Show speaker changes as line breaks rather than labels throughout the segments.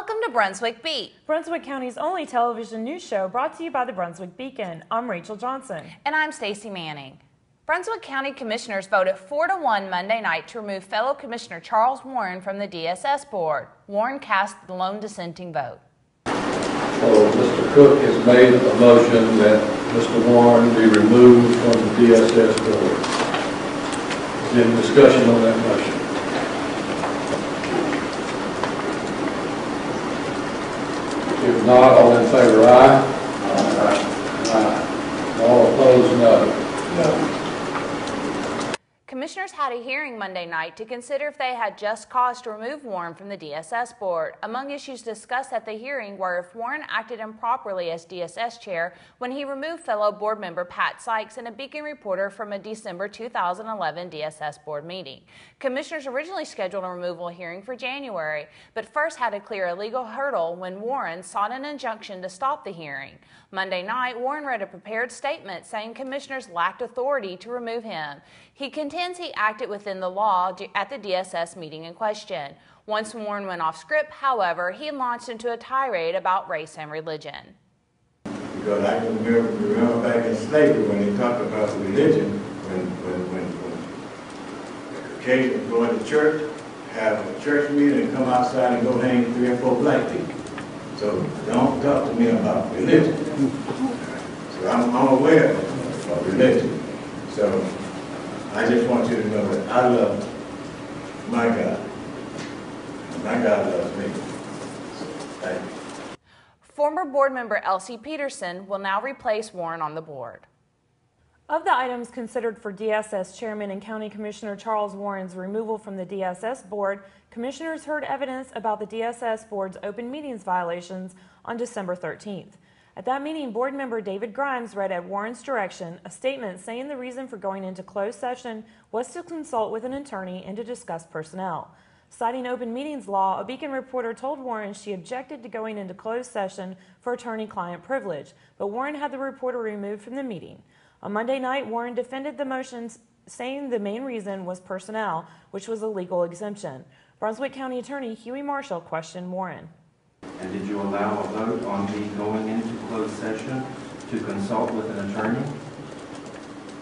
Welcome to Brunswick Beat,
Brunswick County's only television news show brought to you by the Brunswick Beacon. I'm Rachel Johnson.
And I'm Stacy Manning. Brunswick County Commissioners voted 4-1 Monday night to remove fellow Commissioner Charles Warren from the DSS board. Warren cast the lone dissenting vote.
So Mr. Cook has made a motion that Mr. Warren be removed from the DSS board. Is there any discussion on that motion? If not, all in favor, aye? Aye. Aye. All opposed, no. No.
Commissioners had a hearing Monday night to consider if they had just cause to remove Warren from the DSS board. Among issues discussed at the hearing were if Warren acted improperly as DSS chair when he removed fellow board member Pat Sykes and a Beacon reporter from a December 2011 DSS board meeting. Commissioners originally scheduled a removal hearing for January, but first had to clear a legal hurdle when Warren sought an injunction to stop the hearing. Monday night, Warren read a prepared statement saying commissioners lacked authority to remove him. He contends he acted within the law at the DSS meeting in question. Once Warren went off script, however, he launched into a tirade about race and religion.
Because I can remember back in slavery when they talked about religion, when occasionally going to church, have a church meeting and come outside and go hang 3 or 4 black people. So don't talk to me about religion. So I'm aware of religion. So I just want you to know that I love my God. My God loves me. Thank you.
Former board member Elsie Peterson will now replace Warren on the board.
Of the items considered for DSS Chairman and County Commissioner Charles Warren's removal from the DSS board, commissioners heard evidence about the DSS board's open meetings violations on December 13th. At that meeting, board member David Grimes read at Warren's direction a statement saying the reason for going into closed session was to consult with an attorney and to discuss personnel. Citing open meetings law, a Beacon reporter told Warren she objected to going into closed session for attorney-client privilege, but Warren had the reporter removed from the meeting. On Monday night, Warren defended the motions, saying the main reason was personnel, which was a legal exemption. Brunswick County Attorney Huey Marshall questioned Warren.
And did you allow a vote on the going into closed session to consult with an attorney?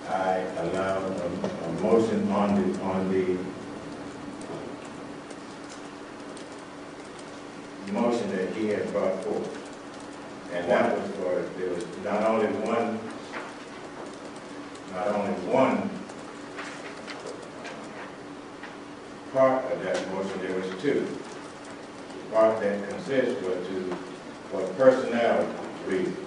I allowed a motion on the motion that he had brought forth. And that was for, there was not only one part of that motion, there was 2. The part that consists was for personnel reasons.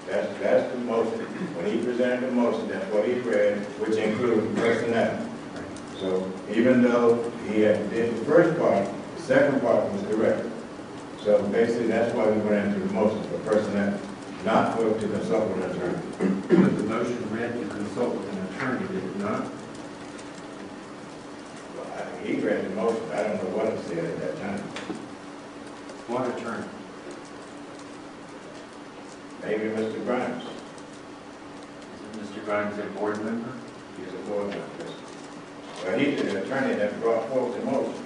That's the motion. When he presented the motion, that's what he read, which included personnel. So even though he had did the first part, the second part was correct. So basically, that's why we went into the motion for personnel, not for to consult with an attorney.
But the motion read to consult with an attorney, did it not?
Well, he read the motion. I don't know what it said at that time.
What attorney?
Maybe Mr. Grimes.
Is Mr. Grimes a board member?
He's a board member. Well, he's the attorney that brought forth the motion.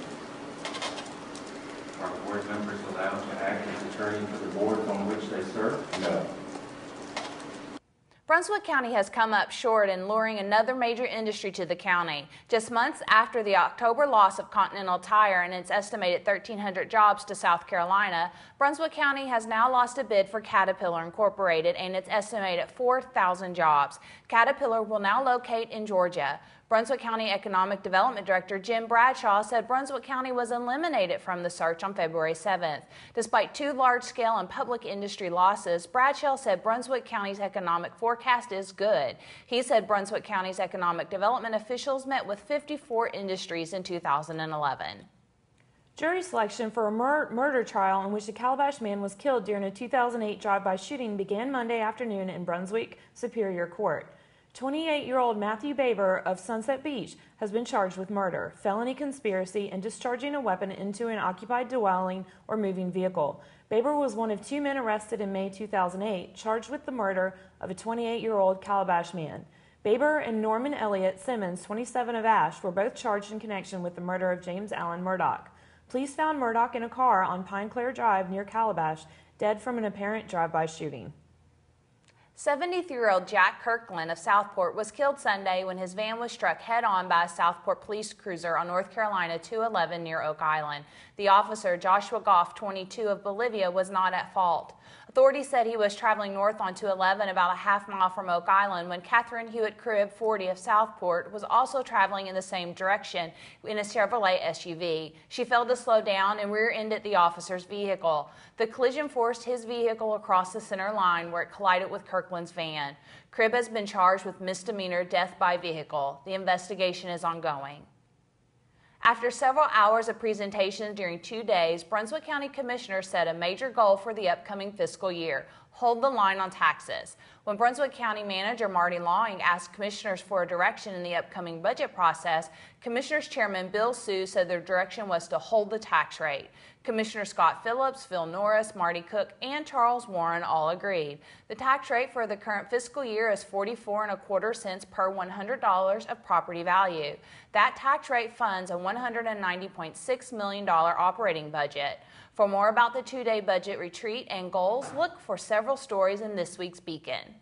Are board members allowed to act as attorney for the boards on which they serve?
No.
Brunswick County has come up short in luring another major industry to the county. Just months after the October loss of Continental Tire and its estimated 1,300 jobs to South Carolina, Brunswick County has now lost a bid for Caterpillar Incorporated and its estimated 4,000 jobs. Caterpillar will now locate in Georgia. Brunswick County Economic Development Director Jim Bradshaw said Brunswick County was eliminated from the search on February 7th. Despite 2 large-scale and public industry losses, Bradshaw said Brunswick County's economic forecast is good. He said Brunswick County's economic development officials met with 54 industries in 2011.
Jury selection for a murder trial in which a Calabash man was killed during a 2008 drive-by shooting began Monday afternoon in Brunswick Superior Court. 28-year-old Matthew Baber of Sunset Beach has been charged with murder, felony conspiracy, and discharging a weapon into an occupied dwelling or moving vehicle. Baber was one of 2 men arrested in May 2008, charged with the murder of a 28-year-old Calabash man. Baber and Norman Elliott Simmons, 27 of Ash, were both charged in connection with the murder of James Allen Murdoch. Police found Murdoch in a car on Pine Clare Drive near Calabash, dead from an apparent drive-by shooting.
73-year-old Jack Kirkland of Southport was killed Sunday when his van was struck head-on by a Southport police cruiser on North Carolina 211 near Oak Island. The officer, Joshua Goff, 22, of Bolivia, was not at fault. Authorities said he was traveling north on 211 about a half-mile from Oak Island when Catherine Hewitt Cribb, 40, of Southport, was also traveling in the same direction in a Chevrolet SUV. She failed to slow down and rear-ended the officer's vehicle. The collision forced his vehicle across the center line where it collided with Kirkland's van. Cribb has been charged with misdemeanor death by vehicle. The investigation is ongoing. After several hours of presentations during 2 days, Brunswick County Commissioners set a major goal for the upcoming fiscal year: hold the line on taxes. When Brunswick County Manager Marty Lawing asked commissioners for a direction in the upcoming budget process, Commissioners Chairman Bill Sue said their direction was to hold the tax rate. Commissioner Scott Phillips, Phil Norris, Marty Cook, and Charles Warren all agreed. The tax rate for the current fiscal year is 44.25 cents per $100 of property value. That tax rate funds a $190.6 million operating budget. For more about the 2-day budget retreat and goals, look for several stories in this week's Beacon.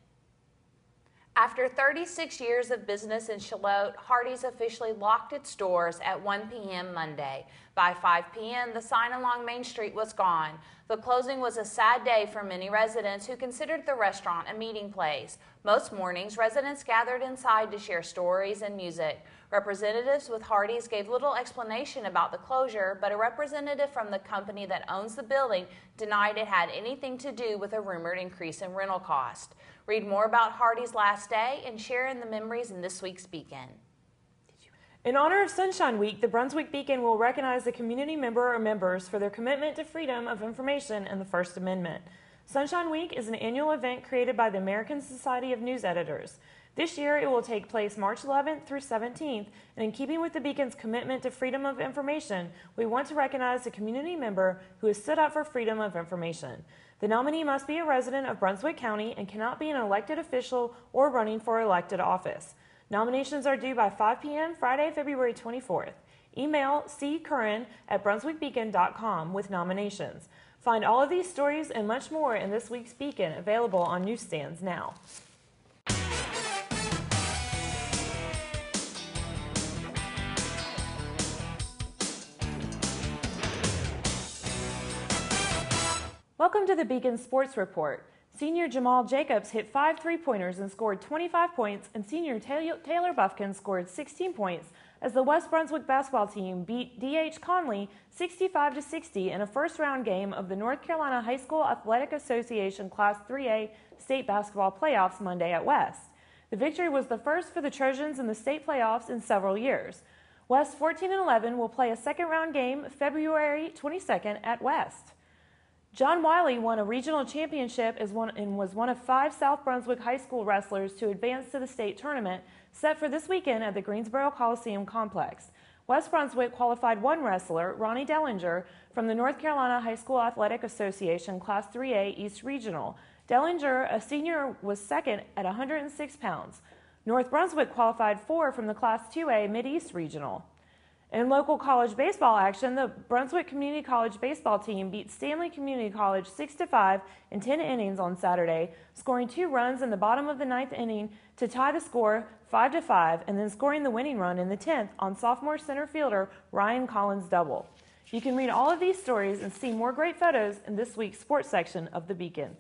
After 36 years of business in Charlotte, Hardee's officially locked its doors at 1 p.m. Monday. By 5 p.m., the sign along Main Street was gone. The closing was a sad day for many residents who considered the restaurant a meeting place. Most mornings, residents gathered inside to share stories and music. Representatives with Hardee's gave little explanation about the closure, but a representative from the company that owns the building denied it had anything to do with a rumored increase in rental cost. Read more about Hardee's last day and share in the memories in this week's Beacon.
In honor of Sunshine Week, the Brunswick Beacon will recognize a community member or members for their commitment to freedom of information and the First Amendment. Sunshine Week is an annual event created by the American Society of News Editors. This year, it will take place March 11th through 17th, and in keeping with the Beacon's commitment to freedom of information, we want to recognize a community member who has stood up for freedom of information. The nominee must be a resident of Brunswick County and cannot be an elected official or running for elected office. Nominations are due by 5 p.m. Friday, February 24th. Email ccurran@brunswickbeacon.com with nominations. Find all of these stories and much more in this week's Beacon, available on newsstands now. Welcome to the Beacon Sports Report. Senior Jamal Jacobs hit 5 3-pointers and scored 25 points, and senior Taylor Buffkin scored 16 points as the West Brunswick basketball team beat D.H. Conley 65-60 in a first-round game of the North Carolina High School Athletic Association Class 3A state basketball playoffs Monday at West. The victory was the first for the Trojans in the state playoffs in several years. West 14-11 will play a second-round game February 22nd at West. John Wiley won a regional championship and was one of 5 South Brunswick high school wrestlers to advance to the state tournament set for this weekend at the Greensboro Coliseum Complex. West Brunswick qualified 1 wrestler, Ronnie Dellinger, from the North Carolina High School Athletic Association Class 3A East Regional. Dellinger, a senior, was second at 106 pounds. North Brunswick qualified 4 from the Class 2A Mid-East Regional. In local college baseball action, the Brunswick Community College baseball team beat Stanley Community College 6-5 in 10 innings on Saturday, scoring 2 runs in the bottom of the 9th inning to tie the score 5-5, and then scoring the winning run in the 10th on sophomore center fielder Ryan Collins' double. You can read all of these stories and see more great photos in this week's sports section of the Beacon.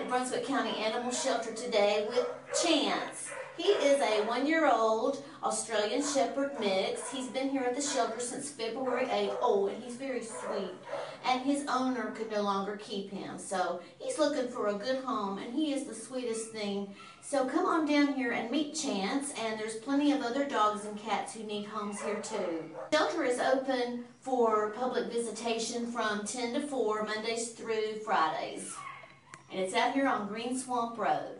Brunswick County Animal Shelter today with Chance. He a 1-year-old Australian Shepherd mix. He's been here at the shelter since February 8th. Oh, and he's very sweet. And his owner could no longer keep him. So he's looking for a good home, and he is the sweetest thing. So come on down here and meet Chance, and there's plenty of other dogs and cats who need homes here too. The shelter is open for public visitation from 10 to 4, Mondays through Fridays. And it's out here on Green Swamp Road.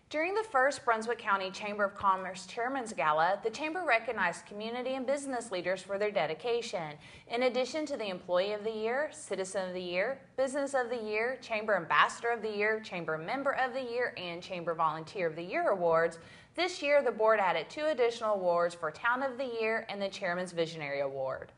During the first Brunswick County Chamber of Commerce Chairman's Gala, the Chamber recognized community and business leaders for their dedication. In addition to the Employee of the Year, Citizen of the Year, Business of the Year, Chamber Ambassador of the Year, Chamber Member of the Year, and Chamber Volunteer of the Year awards, this year the board added 2 additional awards for Town of the Year and the Chairman's Visionary Award.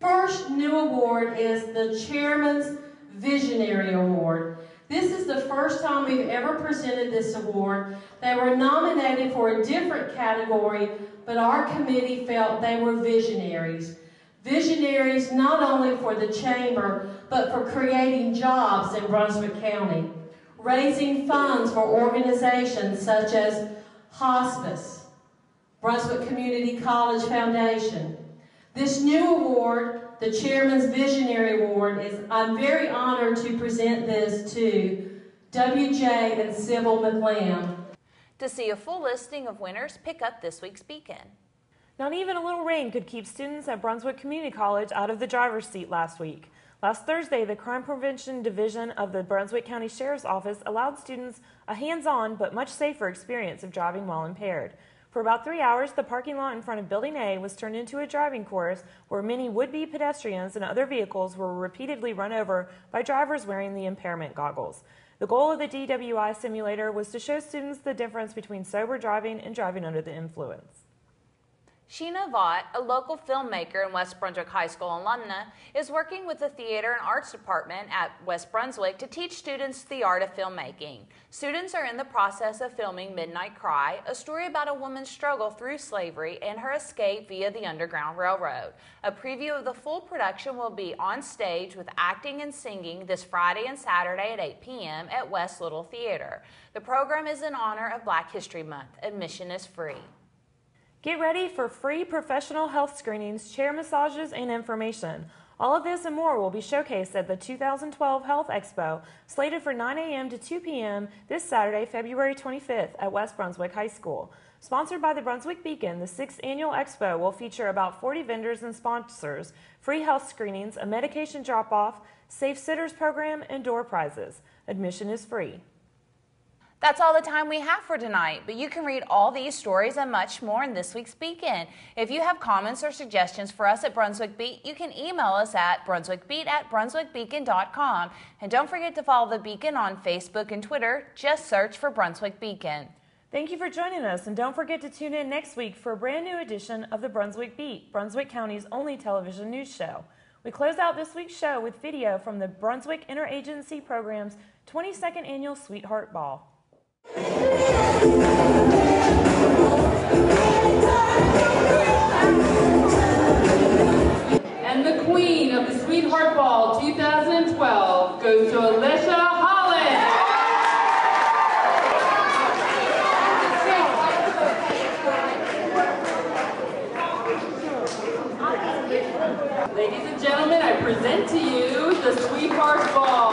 First new award is the Chairman's Visionary Award. This is the first time we've ever presented this award. They were nominated for a different category, but our committee felt they were visionaries. Visionaries not only for the Chamber, but for creating jobs in Brunswick County, raising funds for organizations such as Hospice, Brunswick Community College Foundation. This new award, the Chairman's Visionary Award, I'm very honored to present this to W.J. and Sybil McLam.
To see a full listing of winners, pick up this week's Beacon.
Not even a little rain could keep students at Brunswick Community College out of the driver's seat last week. Last Thursday, the Crime Prevention Division of the Brunswick County Sheriff's Office allowed students a hands-on but much safer experience of driving while impaired. For about 3 hours, the parking lot in front of Building A was turned into a driving course where many would-be pedestrians and other vehicles were repeatedly run over by drivers wearing the impairment goggles. The goal of the DWI simulator was to show students the difference between sober driving and driving under the influence.
Sheena Vaught, a local filmmaker and West Brunswick High School alumna, is working with the Theater and Arts Department at West Brunswick to teach students the art of filmmaking. Students are in the process of filming Midnight Cry, a story about a woman's struggle through slavery and her escape via the Underground Railroad. A preview of the full production will be on stage with acting and singing this Friday and Saturday at 8 p.m. at West Little Theater. The program is in honor of Black History Month. Admission is free.
Get ready for free professional health screenings, chair massages, and information. All of this and more will be showcased at the 2012 Health Expo, slated for 9 a.m. to 2 p.m. this Saturday, February 25th at West Brunswick High School. Sponsored by the Brunswick Beacon, the 6th annual expo will feature about 40 vendors and sponsors, free health screenings, a medication drop-off, safe sitters program, and door prizes. Admission is free.
That's all the time we have for tonight, but you can read all these stories and much more in this week's Beacon. If you have comments or suggestions for us at Brunswick Beat, you can email us at brunswickbeat@brunswickbeacon.com. And don't forget to follow the Beacon on Facebook and Twitter. Just search for Brunswick Beacon.
Thank you for joining us, and don't forget to tune in next week for a brand new edition of the Brunswick Beat, Brunswick County's only television news show. We close out this week's show with video from the Brunswick Interagency Program's 22nd Annual Sweetheart Ball.
And the Queen of the Sweetheart Ball 2012 goes to Alicia Holland. Ladies and gentlemen, I present to you the Sweetheart Ball.